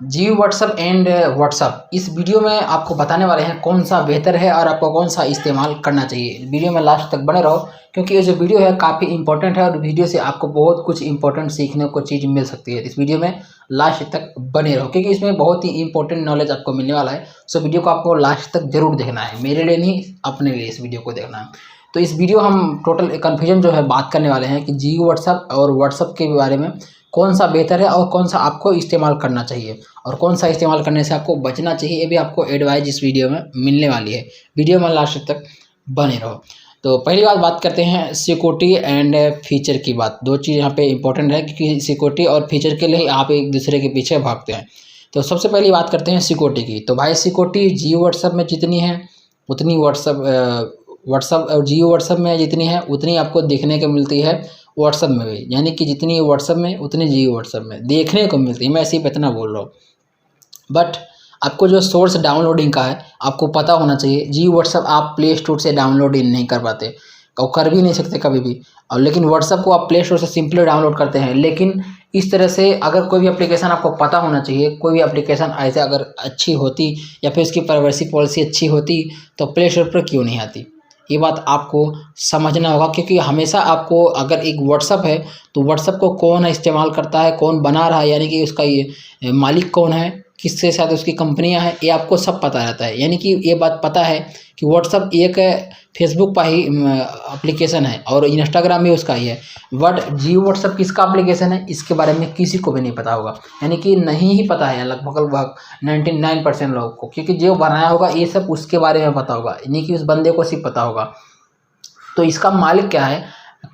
Jio WhatsApp and WhatsApp इस video में आपको बताने वाले हैं कौन सा बेहतर है और आपको कौन सा इस्तेमाल करना चाहिए। वीडियो में लास्ट तक बने रहो क्योंकि ये जो वीडियो है काफ़ी इंपॉर्टेंट है और वीडियो से आपको बहुत कुछ इंपॉर्टेंट सीखने को चीज़ मिल सकती है। इस वीडियो में लास्ट तक बने रहो क्योंकि इसमें बहुत ही इंपॉर्टेंट नॉलेज आपको मिलने वाला है। सो वीडियो को आपको लास्ट तक जरूर देखना है, मेरे लिए नहीं अपने लिए इस वीडियो को देखना है। तो इस वीडियो हम टोटल कन्फ्यूजन जो है बात करने वाले हैं कि जियो व्हाट्सअप और व्हाट्सअप के बारे में कौन सा बेहतर है और कौन सा आपको इस्तेमाल करना चाहिए और कौन सा इस्तेमाल करने से आपको बचना चाहिए, ये भी आपको एडवाइस इस वीडियो में मिलने वाली है। वीडियो में लास्ट तक बने रहो। तो पहली बात करते हैं सिक्योरिटी एंड फीचर की बात। दो चीज़ यहाँ पे इंपॉर्टेंट है क्योंकि सिक्योरिटी और फीचर के लिए आप एक दूसरे के पीछे भागते हैं। तो सबसे पहली बात करते हैं सिक्योरिटी की। तो भाई सिक्योरिटी जियो व्हाट्सअप में जितनी है उतनी व्हाट्सअप और जियो व्हाट्सअप में जितनी है उतनी आपको देखने को मिलती है व्हाट्सअप में भी, यानी कि जितनी व्हाट्सअप में उतनी जियो व्हाट्सअप में देखने को मिलती है। मैं सिर्फ इतना बोल रहा हूँ, बट आपको जो सोर्स डाउनलोडिंग का है आपको पता होना चाहिए। जियो व्हाट्सअप आप प्ले स्टोर से डाउनलोड नहीं कर पाते और कर भी नहीं सकते कभी भी, और लेकिन व्हाट्सअप को आप प्ले स्टोर से सिंपली डाउनलोड करते हैं। लेकिन इस तरह से अगर कोई भी एप्लीकेशन आपको पता होना चाहिए, कोई भी एप्लीकेशन ऐसे अगर अच्छी होती या फिर उसकी प्राइवेसी पॉलिसी अच्छी होती तो प्ले स्टोर पर क्यों नहीं आती, ये बात आपको समझना होगा। क्योंकि हमेशा आपको अगर एक व्हाट्सअप है तो व्हाट्सअप को कौन इस्तेमाल करता है, कौन बना रहा है, यानी कि उसका ये मालिक कौन है, किसके साथ उसकी कंपनियां हैं, ये आपको सब पता रहता है। यानी कि ये बात पता है कि व्हाट्सअप एक फेसबुक का ही एप्लीकेशन है और इंस्टाग्राम भी उसका ही है, बट जियो व्हाट्सअप किसका एप्लीकेशन है इसके बारे में किसी को भी नहीं पता होगा। यानी कि नहीं ही पता है लगभग 99% लोगों को, क्योंकि जो बनाया होगा ये सब उसके बारे में पता होगा, यानी कि उस बंदे को सिर्फ पता होगा। तो इसका मालिक क्या है,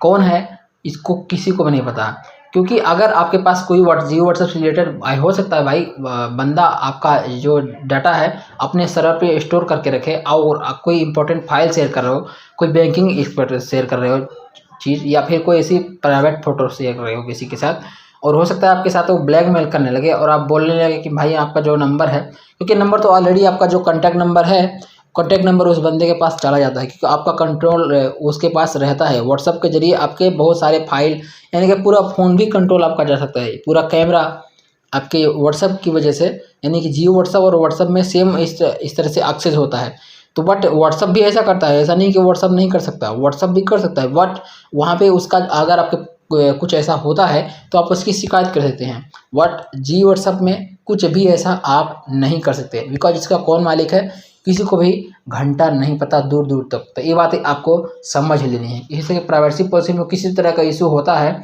कौन है, इसको किसी को भी नहीं पता। क्योंकि अगर आपके पास कोई जियो व्हाट्सएप से रिलेटेड हो सकता है भाई बंदा आपका जो डाटा है अपने सर्वर पे स्टोर करके रखे और कोई इंपॉर्टेंट फाइल शेयर कर रहे हो, कोई बैंकिंग एक्सपर्ट शेयर कर रहे हो चीज़, या फिर कोई ऐसी प्राइवेट फोटो शेयर कर रहे हो किसी के साथ, और हो सकता है आपके साथ वो ब्लैकमेल करने लगे और आप बोलने लगे कि भाई आपका जो नंबर है, क्योंकि नंबर तो ऑलरेडी आपका जो कॉन्टैक्ट नंबर है, कॉन्टैक्ट नंबर उस बंदे के पास चला जाता है क्योंकि आपका कंट्रोल उसके पास रहता है। व्हाट्सअप के जरिए आपके बहुत सारे फाइल, यानी कि पूरा फ़ोन भी कंट्रोल आपका जा सकता है, पूरा कैमरा आपके व्हाट्सअप की वजह से, यानी कि जियो व्हाट्सअप और व्हाट्सअप में सेम इस तरह से एक्सेस होता है। तो बट व्हाट्सअप भी ऐसा करता है, ऐसा नहीं कि व्हाट्सअप नहीं कर सकता, व्हाट्सअप भी कर सकता है, बट वहाँ पे उसका अगर आपके कुछ ऐसा होता है तो आप उसकी शिकायत कर सकते हैं। बट जियो व्हाट्सअप में कुछ भी ऐसा आप नहीं कर सकते बिकॉज इसका कौन मालिक है किसी को भी घंटा नहीं पता दूर दूर तक। तो ये बातें आपको समझ लेनी है। इसी से प्राइवेसी पॉलिसी में किसी तरह का इशू होता है,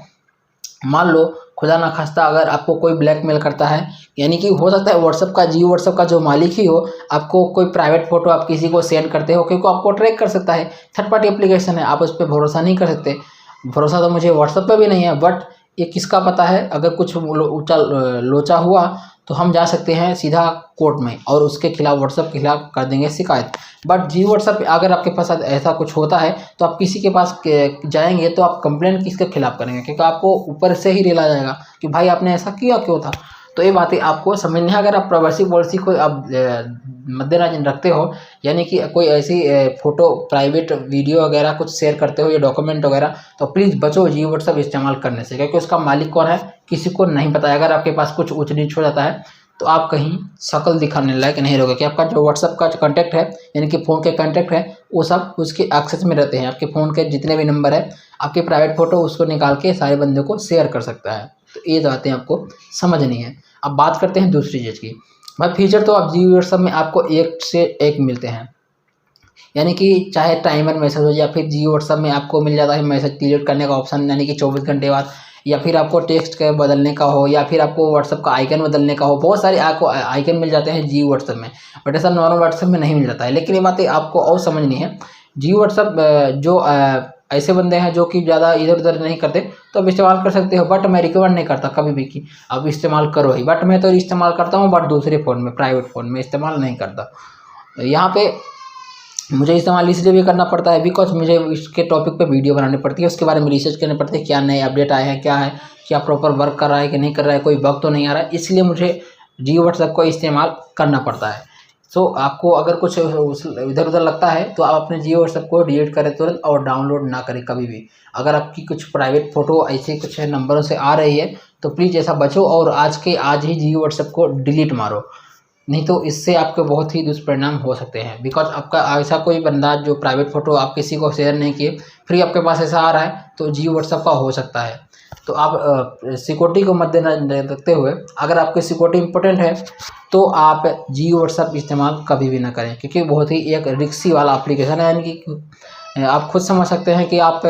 मान लो खुदा ना खास्ता अगर आपको कोई ब्लैकमेल करता है, यानी कि हो सकता है व्हाट्सअप का जियो व्हाट्सअप का जो मालिक ही हो, आपको कोई प्राइवेट फोटो आप किसी को सेंड करते हो क्योंकि आपको ट्रैक कर सकता है, थर्ड पार्टी एप्लीकेशन है, आप उस पर भरोसा नहीं कर सकते। भरोसा तो मुझे व्हाट्सअप पे भी नहीं है, बट ये किसका पता है, अगर कुछ ऊंचा लोचा हुआ तो हम जा सकते हैं सीधा कोर्ट में और उसके खिलाफ व्हाट्सअप के खिलाफ कर देंगे शिकायत। बट जियो व्हाट्सअप अगर आपके पास ऐसा कुछ होता है तो आप किसी के पास जाएंगे तो आप कंप्लेंट किसके खिलाफ करेंगे, क्योंकि आपको ऊपर से ही रिला जाएगा कि भाई आपने ऐसा किया क्यों था। तो ये बातें आपको समझनी है। अगर आप प्राइवेसी पॉलिसी को आप मद्देनजर रखते हो, यानी कि कोई ऐसी फ़ोटो प्राइवेट वीडियो वगैरह कुछ शेयर करते हो या डॉक्यूमेंट वगैरह, तो प्लीज़ बचो जियो व्हाट्सअप इस्तेमाल करने से, क्योंकि उसका मालिक कौन है किसी को नहीं पता है। अगर आपके पास कुछ ऊँच नीच हो जाता है तो आप कहीं शक्ल दिखाने लायक नहीं रहोगे कि आपका जो व्हाट्सअप का कॉन्टैक्ट है, यानी कि फ़ोन के कॉन्टैक्ट है, वो सब उसके एक्सेस में रहते हैं। आपके फ़ोन के जितने भी नंबर है, आपकी प्राइवेट फ़ोटो उसको निकाल के सारे बंदे को शेयर कर सकता है। तो ये बातें आपको समझनी है। अब बात करते हैं दूसरी चीज़ की। भाई फीचर तो आप जियो व्हाट्सअप में आपको एक से एक मिलते हैं, यानी कि चाहे टाइमर मैसेज हो या फिर जियो व्हाट्सअप में आपको मिल जाता है मैसेज डिलीट करने का ऑप्शन, यानी कि 24 घंटे बाद, या फिर आपको टेक्स्ट के बदलने का हो, या फिर आपको व्हाट्सअप का आइकन बदलने का हो, बहुत सारे आपको आइकन मिल जाते हैं जियो व्हाट्सअप में, बट ऐसा नॉर्मल व्हाट्सअप में नहीं मिल जाता है। लेकिन ये बातें आपको और समझनी है। जियो व्हाट्सअप जो ऐसे बंदे हैं जो कि ज़्यादा इधर उधर नहीं करते तो आप इस्तेमाल कर सकते हो, बट मैं रिकमेंड नहीं करता कभी भी कि आप इस्तेमाल करो ही। बट मैं तो इस्तेमाल करता हूँ, बट दूसरे फ़ोन में, प्राइवेट फ़ोन में इस्तेमाल नहीं करता। यहाँ पे मुझे इस्तेमाल इसलिए भी करना पड़ता है बिकॉज मुझे इसके टॉपिक पे वीडियो बनानी पड़ती है, उसके बारे में रिसर्च करनी पड़ती है, क्या नए अपडेट आए हैं, क्या है, क्या प्रॉपर वर्क कर रहा है कि नहीं कर रहा है, कोई बग तो नहीं आ रहा है, इसलिए मुझे जियो व्हाट्सएप को इस्तेमाल करना पड़ता है। सो आपको अगर कुछ इधर उधर लगता है तो आप अपने जियो व्हाट्सएप को डिलीट करें तुरंत और डाउनलोड ना करें कभी भी। अगर आपकी कुछ प्राइवेट फ़ोटो ऐसे कुछ नंबरों से आ रही है तो प्लीज़ ऐसा बचो और आज के आज ही जियो व्हाट्सएप को डिलीट मारो, नहीं तो इससे आपके बहुत ही दुष्परिणाम हो सकते हैं। बिकॉज आपका ऐसा कोई बंदा जो प्राइवेट फ़ोटो आप किसी को शेयर नहीं किए फिर आपके पास ऐसा आ रहा है तो जियो व्हाट्सएप का हो सकता है। तो आप सिक्योरिटी को मद्देनजर रखते हुए अगर आपकी सिक्योरिटी इंपॉर्टेंट है तो आप जियो व्हाट्सएप इस्तेमाल कभी भी ना करें, क्योंकि बहुत ही एक रिस्की वाला एप्लीकेशन है। यानी कि आप खुद समझ सकते हैं कि आप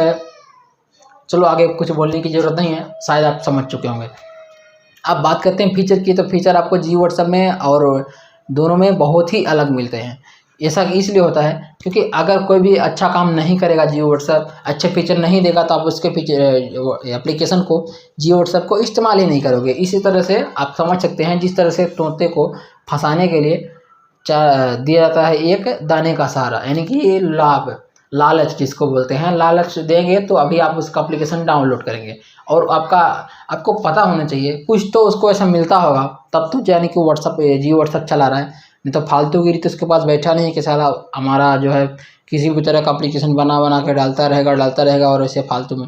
चलो आगे कुछ बोलने की ज़रूरत नहीं है, शायद आप समझ चुके होंगे। अब बात करते हैं फीचर की, तो फीचर आपको जियो व्हाट्सएप में और दोनों में बहुत ही अलग मिलते हैं। ऐसा इसलिए होता है क्योंकि अगर कोई भी अच्छा काम नहीं करेगा जियो व्हाट्सएप, अच्छे फीचर नहीं देगा तो आप उसके फीचर एप्लीकेशन को जियो व्हाट्सएप को इस्तेमाल ही नहीं करोगे। इसी तरह से आप समझ सकते हैं जिस तरह से तोते को फंसाने के लिए दिया जाता है एक दाने का सहारा, यानी कि ये लालच जिसको बोलते हैं, लालच देंगे तो अभी आप उसका एप्लीकेशन डाउनलोड करेंगे और आपको पता होना चाहिए कुछ तो उसको ऐसा मिलता होगा तब तो, यानी कि व्हाट्सअप जियो व्हाट्सअप चला रहा है, नहीं तो फालतूगिरी तो उसके पास बैठा नहीं कि सारा हमारा जो है किसी भी तरह का एप्लीकेशन बना के डालता रहेगा और ऐसे फालतू में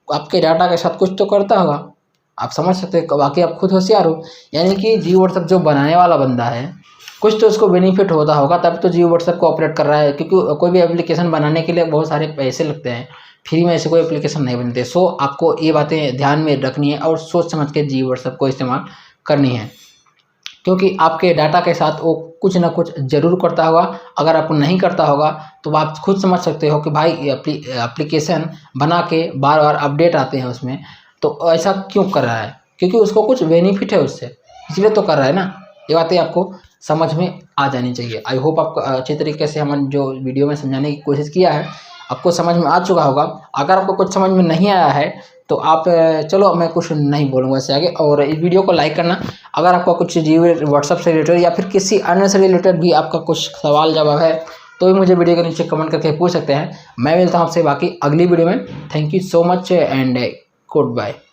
आपके डाटा के साथ कुछ तो करता होगा। आप समझ सकते हैं, बाकी आप खुद होशियार हो। यानी कि जियो व्हाट्सएप जो बनाने वाला बंदा है कुछ तो उसको बेनिफिट होता होगा तब तो जियो व्हाट्सएप को ऑपरेट कर रहा है, क्योंकि कोई भी एप्लीकेशन बनाने के लिए बहुत सारे पैसे लगते हैं, फ्री में ऐसे कोई एप्लीकेशन नहीं बनते। सो आपको ये बातें ध्यान में रखनी है और सोच समझ के जियो व्हाट्सएप को इस्तेमाल करनी है, क्योंकि आपके डाटा के साथ वो कुछ ना कुछ ज़रूर करता होगा। अगर आपको नहीं करता होगा तो आप खुद समझ सकते हो कि भाई एप्लीकेशन बना के बार बार अपडेट आते हैं उसमें, तो ऐसा क्यों कर रहा है, क्योंकि उसको कुछ बेनिफिट है उससे, इसलिए तो कर रहा है ना। ये बातें आपको समझ में आ जानी चाहिए। आई होप आपको अच्छे तरीके से हम जो वीडियो में समझाने की कोशिश किया है आपको समझ में आ चुका होगा। अगर आपको कुछ समझ में नहीं आया है तो आप चलो मैं कुछ नहीं बोलूँगा इससे आगे, और इस वीडियो को लाइक करना। अगर आपका कुछ जियो व्हाट्सएप से रिलेटेड या फिर किसी अन्य से रिलेटेड भी आपका कुछ सवाल जवाब है तो भी मुझे वीडियो के नीचे कमेंट करके पूछ सकते हैं। मैं मिलता हूँ आपसे बाकी अगली वीडियो में। Thank you so much and good bye.